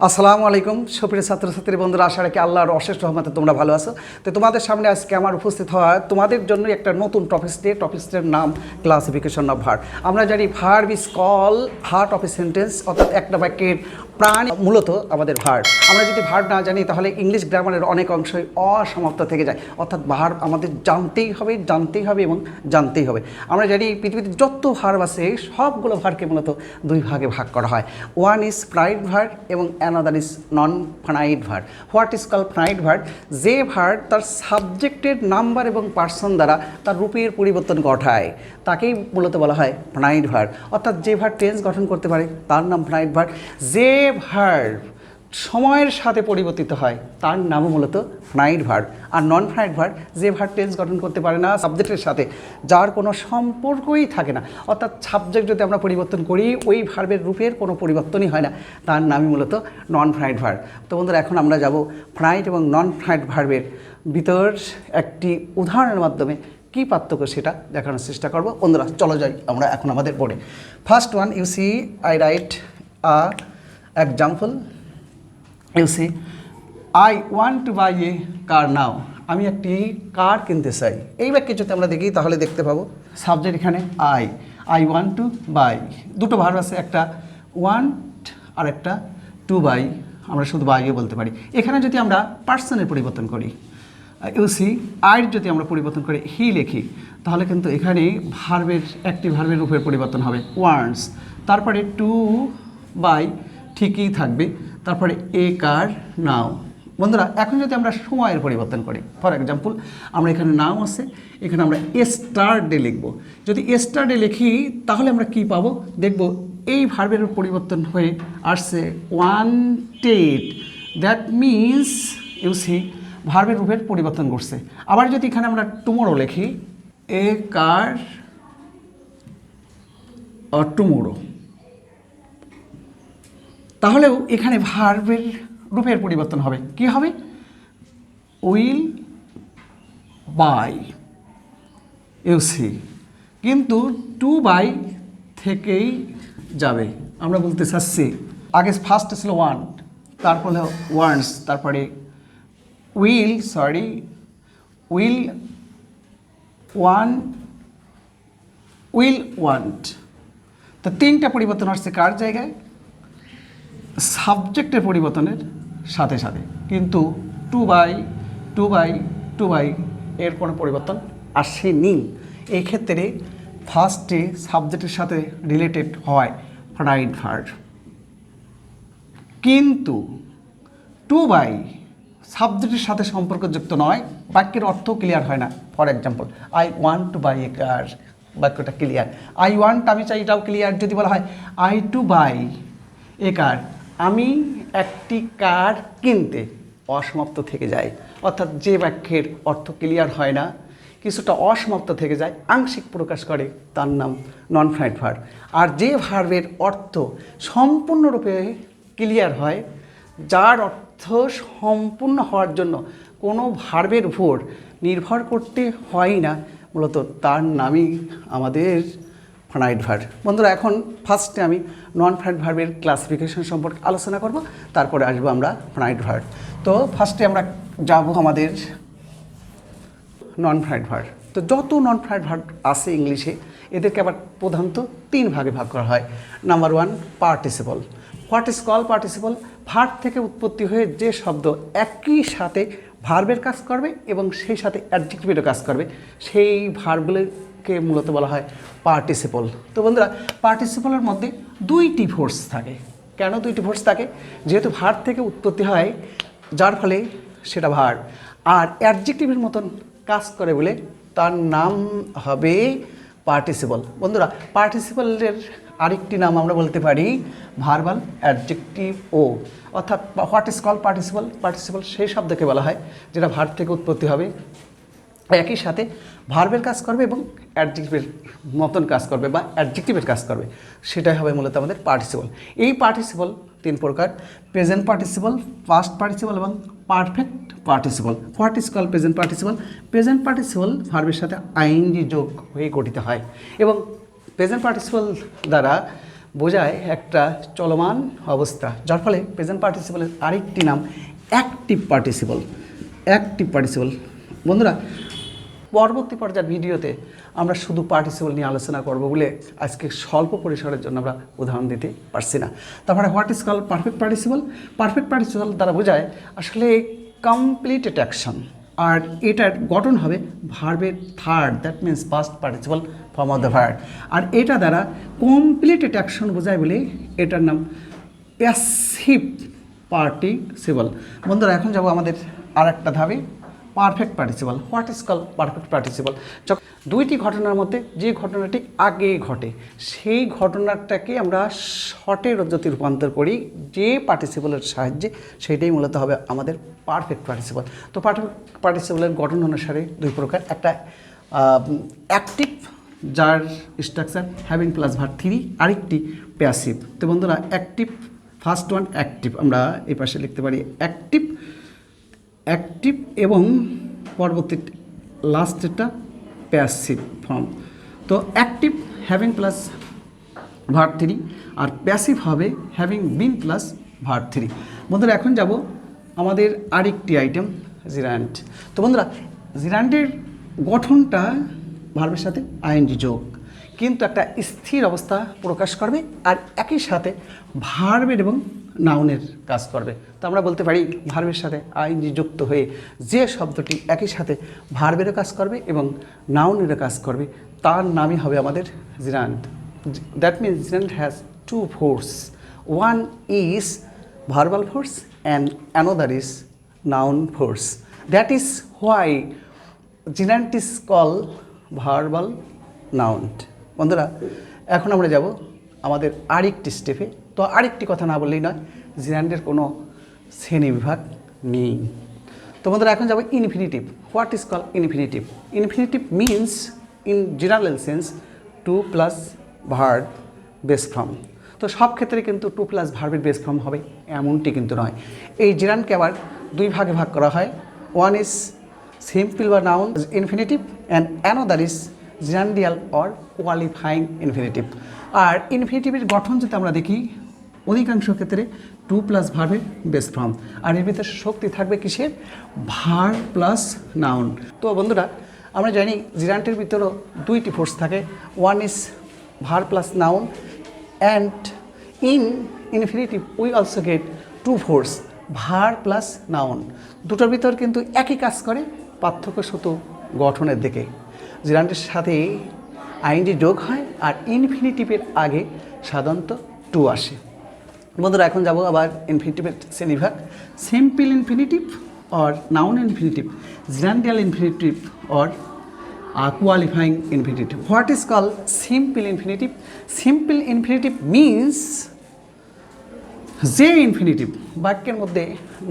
আসসালামু আলাইকুম সুপ্রিয় ছাত্রছাত্রী বন্ধুরা, আশা রাখি আল্লাহর অশেষ রহমতে তোমরা ভালো আছো। তো তোমাদের সামনে আজকে আমার উপস্থিত হওয়া তোমাদের জন্য একটা নতুন টপিক্সের নাম ক্লাসিফিকেশন অফ ভার্ব। আমরা জানি verb is call heart of a sentence, অর্থাৎ একটা বাক্যের প্রাণ মূলত আমাদের ভার্ব। আমরা যদি ভার্ব না জানি তাহলে ইংলিশ গ্রামারের অনেক অংশই অসমাপ্ত থেকে যায়, অর্থাৎ ভার্ব আমাদের জানতেই হবে এবং জানতেই হবে। আমরা জানি পৃথিবীতে যত ভার্ব আছে সবগুলো ভার্বকে মূলত দুই ভাগে ভাগ করা হয়। ওয়ান ইজ প্রাইড ভার্ব এবং another is non finite verb. What is call finite verb? যে ভার্ব তার সাবজেক্টের নাম্বার এবং পার্সন দ্বারা তার রূপের পরিবর্তন ঘটায় তাকেই মূলত বলা হয় ফাইনাইট ভার্ব। অর্থাৎ যে ভার্ব টেন্স গঠন করতে পারে তার নাম ফাইনাইট ভার্ব। যে ভার্ব সময়ের সাথে পরিবর্তিত হয় তার নামও মূলত ফাইনাইট ভার্ব। আর নন ফাইনাইট ভার্ব যে ভার্ব টেন্স গঠন করতে পারে না, সাবজেক্টের সাথে যার কোনো সম্পর্কই থাকে না, অর্থাৎ সাবজেক্ট যদি আমরা পরিবর্তন করি ওই ভার্বের রূপের কোনো পরিবর্তনই হয় না, তার নামই মূলত নন ফাইনাইট ভার্ব। তো বন্ধুরা, এখন আমরা যাব ফাইনাইট এবং নন ফাইনাইট ভার্বের ভিতর একটি উদাহরণের মাধ্যমে কী পার্থক্য সেটা দেখানোর চেষ্টা করব। বন্ধুরা চলো যাই আমরা এখন আমাদের বোর্ডে। First one, you see I write a example. You see I want to buy a car now. আমি একটি কার কিনতে চাই। এই বাক্যে যদি আমরা দেখি তাহলে দেখতে পাবো সাবজেক্ট এখানে আই ওয়ান্ট টু বাই। দুটো ভার্ব আছে, একটা ওয়ান্ট আর একটা টু বাই। আমরা শুধু বাইও বলতে পারি। এখানে যদি আমরা পার্সনের পরিবর্তন করি, ইউসি আইয়ের যদি আমরা পরিবর্তন করে হি লিখি তাহলে কিন্তু এখানে ভার্বের একটি ভার্বের রূপের পরিবর্তন হবে ওয়ান্টস, তারপরে টু বাই ঠিকই থাকবে, তারপরে এ কার নাও। বন্ধুরা এখন যদি আমরা সময়ের পরিবর্তন করি, ফর এক্সাম্পল আমরা এখানে নাও আছে, এখানে আমরা এস্টারডে লিখব। যদি এস্টারডে লিখি তাহলে আমরা কি পাবো দেখব, এই ভার্বের পরিবর্তন হয়ে আসছে ওয়ান্টেড। দ্যাট মিনস ইউসি ভার্বের রূপের পরিবর্তন করছে। আবার যদি এখানে আমরা টুমোরো লিখি, এ কার টুমোরো, তাহলেও এখানে ভার্বের রূপের পরিবর্তন হবে। কি হবে? Will buy. ইউসি কিন্তু টু বাই থেকেই যাবে। আমরা বলতে চাচ্ছি আগে ফার্স্ট ছিল ওয়ান, তারপরে ওয়ান্টস, তারপরে উইল ওয়ান্ট। তো তিনটা পরিবর্তন আসছে কার জায়গায়? সাবজেক্টের পরিবর্তনের সাথে সাথে, কিন্তু টু বাই এর কোনো পরিবর্তন আসেনি। এই ক্ষেত্রে ফার্স্টে সাবজেক্টের সাথে রিলেটেড হয় ফাইনাইট ভার্ব, কিন্তু টু বাই সাবজেক্টের সাথে সম্পর্কযুক্ত নয়, বাক্যের অর্থ ক্লিয়ার হয় না। For example I want to buy a car, বাক্যটা ক্লিয়ার। আই ওয়ান্ট আমি চাই, এটাও ক্লিয়ার। যদি বলা হয় আই টু বাই এ কার, আমি একটি কার কিনতে, অসমাপ্ত থেকে যায়। অর্থাৎ যে বাক্যের অর্থ ক্লিয়ার হয় না, কিছুটা অসমাপ্ত থেকে যায়, আংশিক প্রকাশ করে, তার নাম নন ফাইনাইট ভার্ব। আর যে ভার্বের অর্থ সম্পূর্ণরূপে ক্লিয়ার হয়, যার অর্থ সম্পূর্ণ হওয়ার জন্য কোনো ভার্বের উপর নির্ভর করতে হয় না, মূলত তার নামই আমাদের ফাইনাইট ভার্ব। বন্ধুরা এখন ফার্স্টে আমি নন ফাইনাইট ভার্বের ক্লাসিফিকেশন সম্পর্কে আলোচনা করব, তারপরে আসবো আমরা ফাইনাইট ভার্ব। তো ফার্স্টে আমরা যাব আমাদের নন ফাইনাইট ভার্ব। তো যত নন ফাইনাইট ভার্ব আছে ইংলিশে, এদেরকে আবার প্রধানত তিন ভাগে ভাগ করা হয়। Number one, participle. What is call participle? Verb থেকে উৎপত্তি হয়ে যে শব্দ একই সাথে ভার্বের কাজ করবে এবং সেই সাথে অ্যাডজেক্টিভেরও কাজ করবে, সেই ভার্বগুলোকে মূলত বলা হয় পার্টিসিপল। তো বন্ধুরা, পার্টিসিপলের মধ্যে দুইটি ফোর্স থাকে। কেন দুইটি ফোর্স থাকে? যেহেতু ভার্ব থেকে উৎপত্তি হয়, যার ফলে সেটা ভার্ব, আর অ্যাডজেক্টিভের মতন কাজ করে বলে তার নাম হবে পার্টিসিপল। বন্ধুরা, পার্টিসিপলের আরেকটি নাম আমরা বলতে পারি ভার্বাল অ্যাডজেক্টিভ ও। অর্থাৎ what is call participle? Participle সেই শব্দকে বলা হয় যেটা ভার্ব থেকে উৎপত্তি হবে, একই সাথে ভার্বের কাজ করবে এবং অ্যাডজেক্টিভের মতন কাজ করবে বা অ্যাডজেক্টিভের কাজ করবে, সেটাই হবে মূলত আমাদের পার্টিসিপল। এই পার্টিসিপল তিন প্রকার: প্রেজেন্ট পার্টিসিপল, পাস্ট পার্টিসিপল এবং perfect participle. What is call present participle? Present participle ভার্বের সাথে আইএনজি যোগ হয়ে গঠিত হয় এবং প্রেজেন্ট পার্টিসিপল দ্বারা বোঝায় একটা চলমান অবস্থা, যার ফলে প্রেজেন্ট পার্টিসিপলের আরেকটি নাম অ্যাক্টিভ পার্টিসিপল। অ্যাক্টিভ পার্টিসিপল বন্ধুরা, পরবর্তী পর্যায়ের ভিডিওতে আমরা শুধু পার্টিসিপল নিয়ে আলোচনা করব বলে আজকে স্বল্প পরিসরের জন্য আমরা উদাহরণ দিতে পারছি না। তারপরে what is call perfect participle. Perfect participle দ্বারা বোঝায় আসলে কমপ্লিটেড অ্যাকশন, আর এটার গঠন হবে ভার্বের third, that means past participle form of the verb. আর এটা দ্বারা কমপ্লিটেড অ্যাকশন বোঝায় বলে এটার নাম প্যাসিভ পার্টিসিপল। বন্ধুরা, এখন যাব আমাদের আর একটা ধাপে, perfect participle. What is call perfect participle. দুইটি ঘটনার মধ্যে যে ঘটনাটি আগে ঘটে সেই ঘটনাটাকে আমরা শর্টে যদি রূপান্তর করি যে পার্টিসিপলের সাহায্যে, সেটাই মূলত হবে আমাদের পারফেক্ট পার্টিসিপল। তো পারফেক্ট পার্টিসিপলের গঠন অনুসারে দুই প্রকার, একটা অ্যাক্টিভ যার structure having plus verb three, আরেকটি প্যাসিভ। তো বন্ধুরা, অ্যাক্টিভ ফার্স্ট ওয়ান অ্যাক্টিভ, আমরা এই পাশে লিখতে পারি অ্যাক্টিভ, অ্যাক্টিভ এবং পরবর্তী লাস্টেরটা প্যাসিভ ফর্ম। তো active having plus verb three, আর প্যাসিভ হবে having been plus verb three. বন্ধুরা, এখন যাব আমাদের আরেকটি আইটেম জিরান্ড। তো বন্ধুরা, জিরান্ডের গঠনটা ভার্বের সাথে আইএনজি যোগ, কিন্তু একটা স্থির অবস্থা প্রকাশ করবে আর একই সাথে ভার্বের এবং নাউনের কাজ করবে। তো আমরা বলতে পারি ভার্বের সাথে আইএনজি যুক্ত হয়ে যে শব্দটি একই সাথে ভার্বেরও কাজ করবে এবং নাউনেরও কাজ করবে তার নামই হবে আমাদের জিরান্ড। That means জিরান্ড has to force, one is verbal force and another is noun force. That is why জিরান্ড is call verbal noun. বন্ধুরা, এখন আমরা যাব আমাদের আরেকটি স্টেপে। তো আরেকটি কথা না বললেই নয়, জিরান্ডের কোনো শ্রেণী বিভাগ নেই। তো বন্ধুরা, এখন যাব infinitive. What is call infinitive. Infinitive means in general sense to plus verb base form. তো সব ক্ষেত্রে কিন্তু টু প্লাস ভার্বের বেস ফর্ম হবে এমনটি কিন্তু নয়। এই জিরান্ডকে আবার দুই ভাগে ভাগ করা হয়। ওয়ান ইজ সিম্পল বা noun infinitive and another is gerundial or qualifying infinitive. আর ইনফিনিটিভের গঠন যদি আমরা দেখি, অধিকাংশ ক্ষেত্রে টু প্লাস ভার্বের বেস ফর্ম, আর এর ভিতরে শক্তি থাকবে কিসের? Verb plus noun. তো বন্ধুরা, আমরা জানি জিরান্ডের ভিতরেও দুইটি ফোর্স থাকে, one is verb plus noun and in infinitive we also get two force, verb plus noun. দুটোর ভিতর কিন্তু একই কাজ করে, পার্থক্য শুধু গঠনের দিকে। জিরান্ডের সাথে আইএনজি যোগ হয় আর ইনফিনিটিভের আগে সাধারণত টু আসে। বন্ধুরা, এখন যাব আবার ইনফিনিটিভের শ্রেণীভাগ। Simple infinitive or noun infinitive, gerundial infinitive or qualifying infinitive. What is call simple infinitive? Simple infinitive means যে ইনফিনিটিভ বাক্যের মধ্যে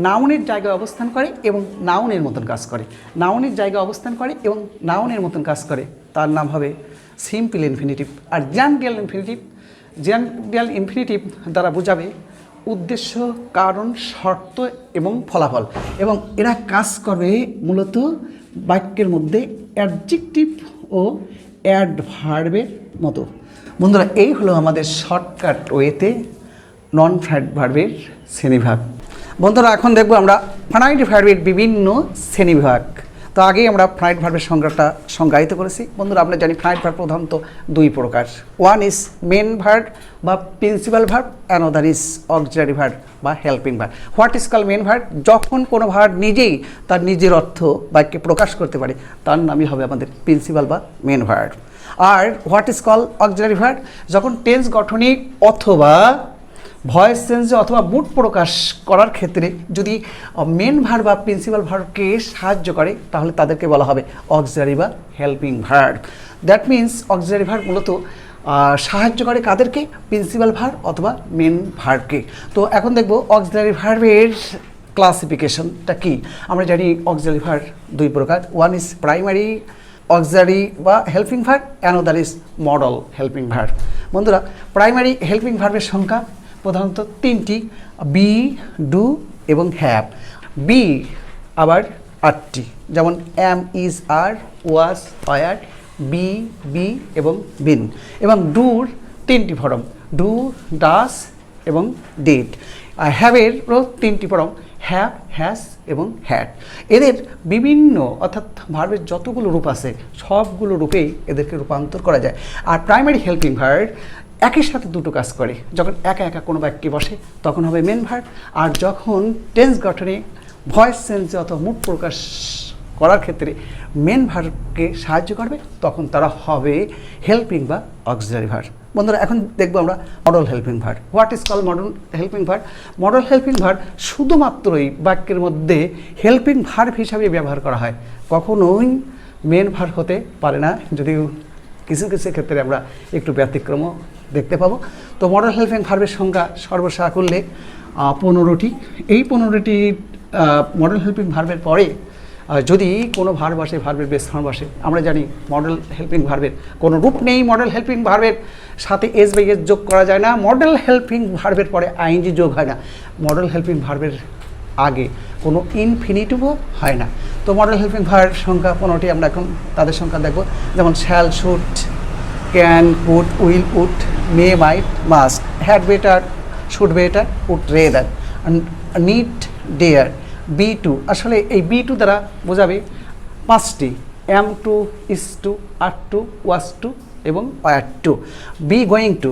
নাউনের জায়গায় অবস্থান করে এবং নাউনের মতন কাজ করে, নাউনের জায়গায় অবস্থান করে এবং নাউনের মতন কাজ করে, তার নাম হবে সিম্পল ইনফিনিটিভ। আর জিরান্ডিয়াল ইনফিনিটিভ, জিরান্ডিয়াল ইনফিনিটিভ দ্বারা বোঝাবে উদ্দেশ্য, কারণ, শর্ত এবং ফলাফল, এবং এরা কাজ করবে মূলত বাক্যের মধ্যে অ্যাডজেক্টিভ ও অ্যাডভার্বের মতো। বন্ধুরা, এই হলো আমাদের শর্টকাট ওয়েতে নন ফাইনাইট ভার্বের শ্রেণীবিভাগ। বন্ধুরা, এখন দেখব আমরা ফাইনাইট ভার্বের বিভিন্ন শ্রেণীবিভাগ। তো আগেই আমরা ফাইনাইট ভার্বের সংজ্ঞাটা সংজ্ঞায়িত করেছি। বন্ধুরা, আমরা জানি ফাইনাইট ভার্ব প্রধানত দুই প্রকার, ওয়ান ইজ মেন ভার্ব বা principal verb, another is auxiliary verb বা helping verb. What is call main verb? যখন কোনো ভার্ব নিজেই তার নিজের অর্থ বাক্যে প্রকাশ করতে পারে তার নামই হবে আমাদের প্রিন্সিপাল বা মেন ভার্ব। আর what is call auxiliary verb? যখন টেন্স গঠনিক অথবা ভয়েস চেঞ্জে অথবা মুড প্রকাশ করার ক্ষেত্রে যদি মেন ভার্ব বা প্রিন্সিপাল ভার্বকে সাহায্য করে তাহলে তাদেরকে বলা হবে অক্সিলারি বা helping verb. That means auxiliary verb মূলত সাহায্য করে কাদেরকে? প্রিন্সিপাল ভার্ব অথবা মেন ভার্বকে। তো এখন দেখব অক্সিলারি ভার্বের ক্লাসিফিকেশনটা কি। আমরা জানি অক্সিলারি ভার্ব দুই প্রকার, ওয়ান ইজ প্রাইমারি অক্সিলারি বা helping verb, another is modal helping verb. বন্ধুরা, প্রাইমারি হেল্পিং ভার্বের সংখ্যা প্রধানত তিনটি, বি, ডু এবং হ্যাভ। বি আবার আটটি, যেমন am, is, are, was, were, be, be এবং বিন। এবং ডুর তিনটি ফর্ম, ডু, ডাস এবং ডিড। আর হ্যাভেরও 3টি ফর্ম, হ্যাভ, হ্যাজ এবং হ্যাড। এদের বিভিন্ন অর্থাৎ ভার্বের যতগুলো রূপ আছে সবগুলো রূপেই এদেরকে রূপান্তর করা যায়। আর প্রাইমারি হেল্পিং ভার্ব একই সাথে দুটো কাজ করে। যখন একা একা কোনো বাক্যে বসে তখন হবে মেন ভার্ব, আর যখন টেন্স গঠনে ভয়েস চেঞ্জে অথবা মুড প্রকাশ করার ক্ষেত্রে মেন ভার্বকে সাহায্য করবে তখন তারা হবে হেল্পিং বা অক্সিলারি ভার্ব। বন্ধুরা এখন দেখবো আমরা modal helping verb. What is call modal helping verb? Modal helping verb শুধুমাত্রই বাক্যের মধ্যে হেল্পিং ভার্ব হিসাবে ব্যবহার করা হয়, কখনোই মেন ভার্ব হতে পারে না, যদিও কিছু কিছু ক্ষেত্রে আমরা একটু ব্যতিক্রমও দেখতে পাবো। তো মডেল হেল্পিং ভার্বের সংখ্যা সর্বসাকুল্যে 15টি। এই 15টি মডেল হেল্পিং ভার্বের পরে যদি কোনো ভার্ব আসে, ভার্বের বেস ফর্ম আসে, আমরা জানি মডেল হেল্পিং ভার্বের কোনো রূপ নেই। মডেল হেল্পিং ভার্বের সাথে এস বাই এস যোগ করা যায় না। মডেল হেল্পিং ভার্বের পরে আইএনজি যোগ হয় না। মডেল হেল্পিং ভার্বের আগে কোনো ইনফিনিটিভও হয় না। তো মডেল হেল্পিং ভার্ব সংখ্যা 15টি। আমরা এখন তাদের সংখ্যা দেখব, যেমন shall, should, can, could, will, would, may, might, must, had better, should better, would rather, need, dare, be to. আসলে এই বি টু দ্বারা বোঝাবে 5টি, am to, is to, are to, was to এবং were to. Be going to,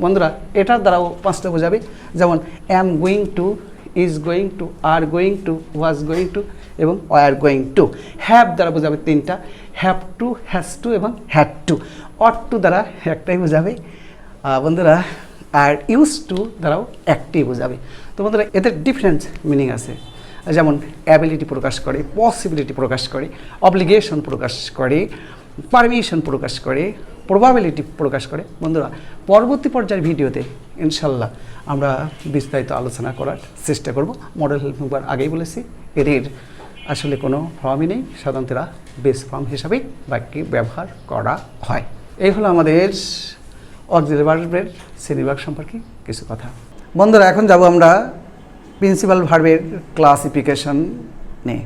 বন্ধুরা এটার দ্বারাও 5টা বোঝাবে, যেমন am going to, is going to, are going to, was going to এবং ওয়ার গোয়িং টু। হ্যাভ দ্বারা বোঝাবে 3টা, হ্যাভ টু, হ্যাজ টু এবং হ্যাড টু। অট টু দ্বারা একটাই বোঝাবে বন্ধুরা, আর ইউজ টু দ্বারাও একটি বোঝাবে। তো বন্ধুরা এদের ডিফারেন্ট মিনিং আছে, যেমন অ্যাবিলিটি প্রকাশ করে, পসিবিলিটি প্রকাশ করে, অব্লিগেশন প্রকাশ করে, পারমিশন প্রকাশ করে, প্রবাবিলিটি প্রকাশ করে। বন্ধুরা পরবর্তী পর্যায়ের ভিডিওতে ইনশাল্লাহ আমরা বিস্তারিত আলোচনা করার চেষ্টা করব। মডেল হেল্পিং ভার্ব আগেই বলেছি এদের আসলে কোনো ফর্মই নেই, সাধারণত এরা বেস ফর্ম হিসাবেই বাক্যে ব্যবহার করা হয়। এই হলো আমাদের অক্সিলারি ভার্বের শ্রেণীবিভাগ সম্পর্কে কিছু কথা। বন্ধুরা এখন যাব আমরা প্রিন্সিপাল ভার্বের ক্লাসিফিকেশন নিয়ে।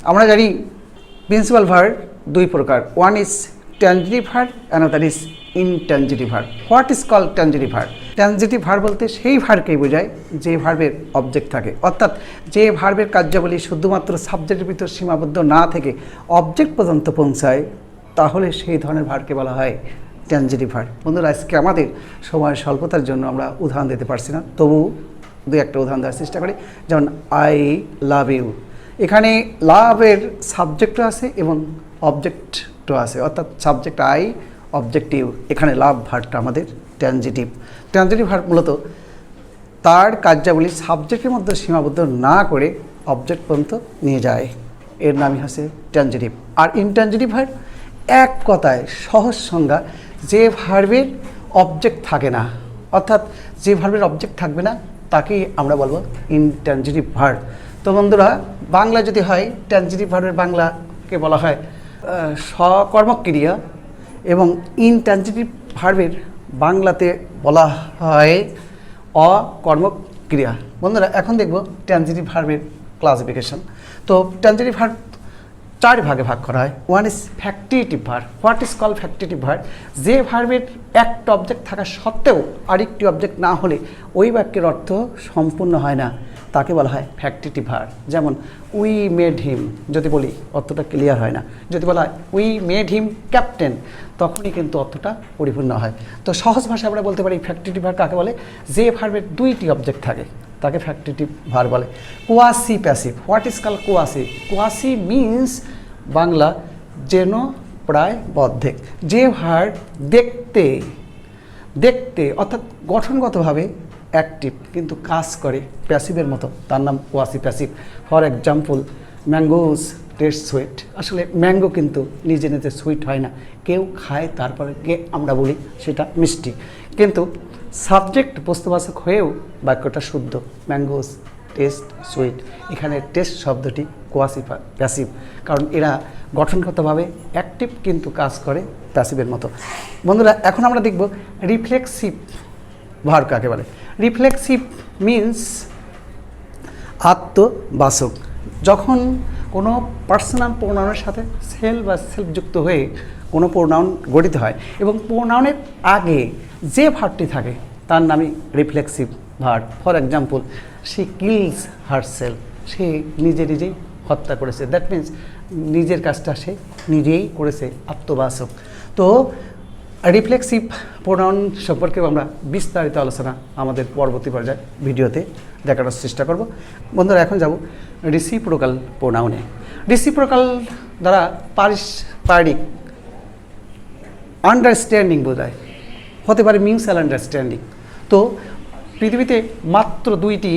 আমরা জানি প্রিন্সিপাল ভার্ব 2 প্রকার, one is transitive verb, another is intransitive verb. What is call transitive verb? Transitive verb বলতে সেই ভার্বকেই বোঝায় যে ভার্বের অবজেক্ট থাকে, অর্থাৎ যে ভার্বের কার্যাবলী শুধুমাত্র সাবজেক্টের ভিতর সীমাবদ্ধ না থেকে অবজেক্ট পর্যন্ত পৌঁছায়, তাহলে সেই ধরনের ভার্বকে বলা হয় ট্রানজিটিভ ভার্ব। বন্ধুরা আজকে আমাদের সময়ের স্বল্পতার জন্য আমরা উদাহরণ দিতে পারছি না, তবু 2-1টা উদাহরণ দেওয়ার চেষ্টা করি। যেমন আই লাভ ইউ, এখানে লাভের সাবজেক্টও আছে এবং অবজেক্টও আছে, অর্থাৎ সাবজেক্ট আই, অবজেক্ট ইউ। এখানে লাভ ভার্বটা আমাদের ট্রানজিটিভ। ট্রানজিটিভ ভার্ব মূলত তার কার্যাবলী সাবজেক্টের মধ্যে সীমাবদ্ধ না করে অবজেক্ট পর্যন্ত নিয়ে যায়, এর নামই হচ্ছে ট্রানজিটিভ। আর ইনট্রানজিটিভ ভার্ব এক কথায় সহজ সংজ্ঞা, যে ভার্বের অবজেক্ট থাকে না, অর্থাৎ যে ভার্বের অবজেক্ট থাকবে না তাকেই আমরা বলবো ইনট্রানজিটিভ ভার্ব। তো বন্ধুরা বাংলা যদি হয়, ট্রানজিটিভ ভার্বের বাংলাকে বলা হয় সকর্মক ক্রিয়া, এবং ইনট্রানজিটিভ ভার্বের বাংলাতে বলা হয় অকর্মক ক্রিয়া। বন্ধুরা এখন দেখব ট্রানজিটিভ ভার্বের ক্লাসিফিকেশন। তো ট্রানজিটিভ ভার্ব 4 ভাগে ভাগ করা হয়। One is factitive verb. What is call factitive verb? যে ভার্বের একটা অবজেক্ট থাকা সত্ত্বেও আরেকটি অবজেক্ট না হলে ওই বাক্যের অর্থ সম্পূর্ণ হয় না, তাকে বলা হয় ফ্যাক্টিটিভ ভার্ব। যেমন উই মেড হিম, যদি বলি অর্থটা ক্লিয়ার হয় না। যদি বলা হয় উই মেড হিম ক্যাপ্টেন, তখনই কিন্তু অর্থটা পরিপূর্ণ হয়। তো সহজ ভাষায় আমরা বলতে পারি ফ্যাক্টিটিভ ভার্ব কাকে বলে? যে ভার্বের 2টি অবজেক্ট থাকে তাকে ফ্যাক্টিটিভ ভার্ব বলে। Quasi passive. What is call quasi? Quasi means Bangla যেন প্রায় বদ্ধেক। যে ভার্ব দেখতে দেখতে অর্থাৎ গঠনগতভাবে অ্যাক্টিভ কিন্তু কাজ করে প্যাসিভের মতো, তার নাম quasi passive. For example mangoes taste sweet. আসলে ম্যাঙ্গো কিন্তু নিজে নিজে সুইট হয় না, কেউ খায় তারপরে আমরা বলি সেটা মিষ্টি, কিন্তু সাবজেক্ট বস্তুবাচক হয়েও বাক্যটা শুদ্ধ। ম্যাঙ্গোস টেস্ট সুইট, এখানে টেস্ট শব্দটি কোয়াসি প্যাসিভ, কারণ এরা গঠনগতভাবে অ্যাক্টিভ কিন্তু কাজ করে প্যাসিভের মতো। বন্ধুরা এখন আমরা দেখব রিফ্লেক্সিভ ভার্ব কাকে বলে। রিফ্লেক্সিভ মিন্স আত্মবাচক। যখন কোনো পার্সোনাল প্রোনাউনের সাথে সেল বা সেলফ যুক্ত হয়ে কোনো প্রোনাউন গঠিত হয় এবং প্রোনাউনের আগে যে ভার্বটি থাকে তার নামই reflexive verb. For example, she kills herself, সে নিজেই হত্যা করেছে। দ্যাট মিন্স নিজের কাজটা সে নিজেই করেছে, আত্মবাচক। তো রিফ্লেক্সিভ প্রোনাউন সম্পর্কেও আমরা বিস্তারিত আলোচনা আমাদের পরবর্তী পর্যায়ে ভিডিওতে দেখানোর চেষ্টা করব। বন্ধুরা, এখন যাব রিসিপ্রোকাল প্রোনাউনে। রিসিপ্রোকাল দ্বারা পারস্পরিক আন্ডারস্ট্যান্ডিং বোঝায়, হতে পারে মিউচুয়াল আন্ডারস্ট্যান্ডিং। তো পৃথিবীতে মাত্র 2টি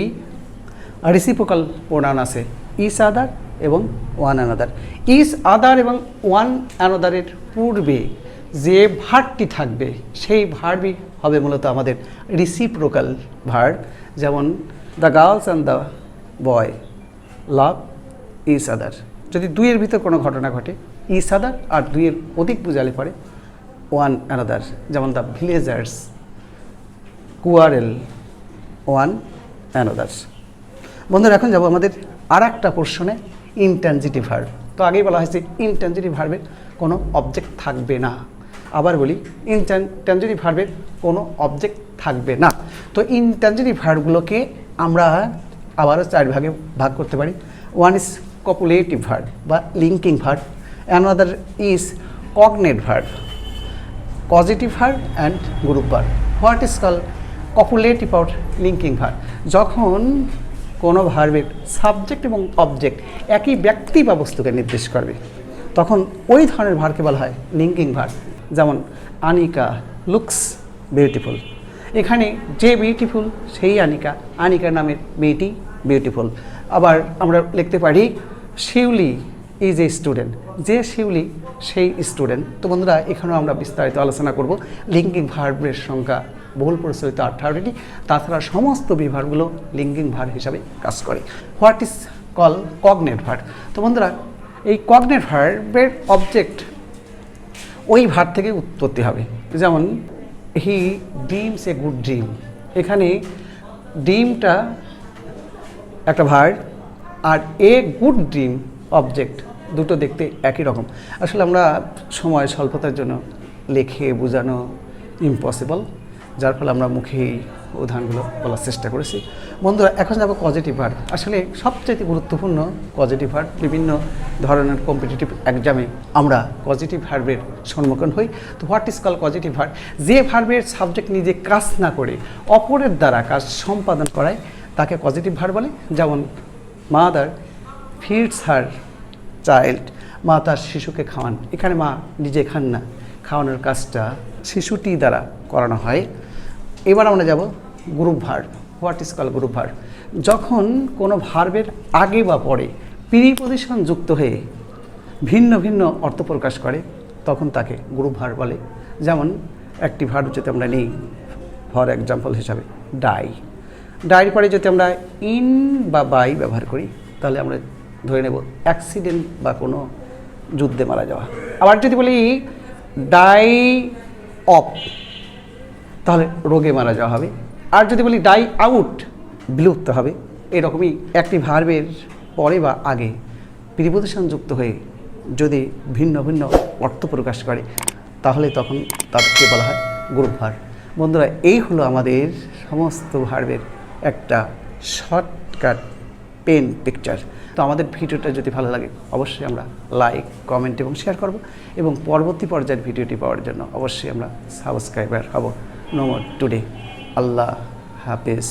রিসিপ্রোকাল প্রোনাউন আছে, ইচ আদার এবং ওয়ান অ্যানাদার। ইচ আদার এবং ওয়ান অ্যানাদারের পূর্বে যে ভার্বটি থাকবে সেই ভার্বই হবে মূলত আমাদের রিসিপ্রোকাল ভার্ব। যেমন the girls and the boy love each other. যদি 2-এর ভিতর কোনো ঘটনা ঘটে, ইচ আদার, আর 2-এর অধিক বোঝালে পরে ওয়ান অ্যানাদার। যেমন দ্য ভিলেজার্স কুয়ারেল ওয়ান অ্যানাদার। বন্ধুরা, এখন যাব আমাদের আর একটা পোর্শনে, ইনট্যানজিটিভ ভার্ব। তো আগেই বলা হয়েছে ইনট্যানজিটিভ ভার্বের কোনো অবজেক্ট থাকবে না। আবার বলি, ইনট্যানজিটিভ ভার্বের কোনো অবজেক্ট থাকবে না। তো ইনট্যানজিটিভ ভার্বগুলোকে আমরা আবারও 4 ভাগে ভাগ করতে পারি। ওয়ান ইজ কপুলেটিভ ভার্ব বা linking verb, another is cognate verb, positive verb and group verb. What is call copulative or linking verb? যখন কোনো ভার্বের সাবজেক্ট এবং অবজেক্ট একই ব্যক্তি বা বস্তুকে নির্দেশ করবে, তখন ওই ধরনের ভার্বকে বলা হয় লিঙ্কিং ভার্ব। যেমন আনিকা লুকস বিউটিফুল, এখানে যে বিউটিফুল সেই আনিকা, আনিকার নামের মেয়েটি বিউটিফুল। আবার আমরা লিখতে পারি শিউলি ইজ এ স্টুডেন্ট, যে শিউলি সেই স্টুডেন্ট। তো বন্ধুরা, এখানেও আমরা বিস্তারিত আলোচনা করব। লিঙ্কিং ভার্বের সংখ্যা বহুল প্রচলিত 18টি, তাছাড়া সমস্ত বিভাগগুলো লিঙ্কিং ভার্ব হিসাবে কাজ করে। What is call cognate verb? তো বন্ধুরা, এই কগনেট ভার্বের অবজেক্ট ওই ভার্ব থেকে উৎপত্তি হবে। যেমন he dreams a good dream, এখানে ড্রিমটা একটা ভার্ব আর এ গুড ড্রিম অবজেক্ট, দুটো দেখতে একই রকম। আসলে আমরা সময় স্বল্পতার জন্য লিখে বোঝানো ইম্পসিবল, যার ফলে আমরা মুখেই উদাহরণগুলো বলার চেষ্টা করেছি। বন্ধুরা, এখন যাব পজিটিভ ভার্ব। আসলে সবচেয়ে গুরুত্বপূর্ণ পজিটিভ ভার্ব। বিভিন্ন ধরনের কম্পিটিটিভ এক্সামে আমরা পজিটিভ ভার্বের সম্মুখীন হই। তো what is call positive verb? যে ভার্বের সাবজেক্ট নিজে কাজ না করে অপরের দ্বারা কাজ সম্পাদন করায় তাকে পজিটিভ ভার্ব বলে। যেমন মাদার ফিডস হার চাইল্ড, মা তার শিশুকে খাওয়ান। এখানে মা নিজে খান না, খাওয়ানোর কাজটা শিশুটি দ্বারা করানো হয়। এবার আমরা যাব group verb. What is call group verb? যখন কোনো ভার্বের আগে বা পরে প্রিপজিশন যুক্ত হয়ে ভিন্ন ভিন্ন অর্থ প্রকাশ করে, তখন তাকে গ্রুপ ভার্ব বলে। যেমন একটি ভার্ব যদি আমরা নিই ফর এক্সাম্পল হিসাবে ডাই, ডাইয়ের পরে যদি আমরা ইন বা বাই ব্যবহার করি, তাহলে আমরা ধরে নেব অ্যাক্সিডেন্ট বা কোনো যুদ্ধে মারা যাওয়া। আবার যদি বলি ডাই অফ, তাহলে রোগে মারা যাওয়া হবে। আর যদি বলি ডাই আউট, বিলুপ্ত হবে। এরকমই একটি ভার্বের পরে বা আগে প্রিপজিশন যুক্ত হয়ে যদি ভিন্ন ভিন্ন অর্থ প্রকাশ করে, তাহলে তখন তাদেরকে বলা হয় গ্রুপ ভার্ব। বন্ধুরা, এই হলো আমাদের সমস্ত ভার্বের একটা শর্টকাট পেন পিকচার। তো আমাদের ভিডিওটা যদি ভালো লাগে অবশ্যই আমরা লাইক, কমেন্ট এবং শেয়ার করব, এবং পরবর্তী পর্যায়ের ভিডিওটি পাওয়ার জন্য অবশ্যই আমরা সাবস্ক্রাইবার হব। No more today. আল্লাহ হাফেজ।